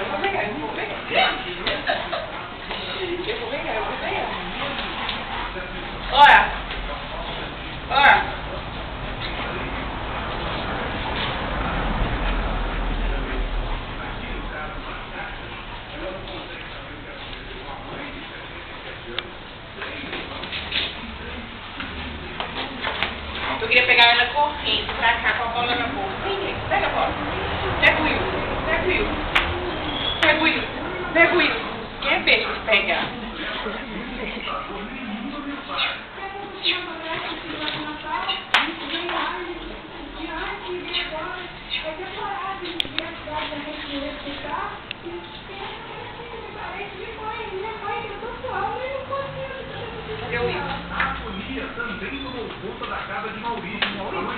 eu vou pegar. Eu vou pegar. Olha. Olha. Eu queria pegar ela correndo pra cá com a bola na boca. Vem, pega a bola. Pega o Will. Pega o Will. Pega o Will. Pega o Will. Quem é peixe que pega? Cadê o Will? A agonia também tomou conta da casa de Maurício.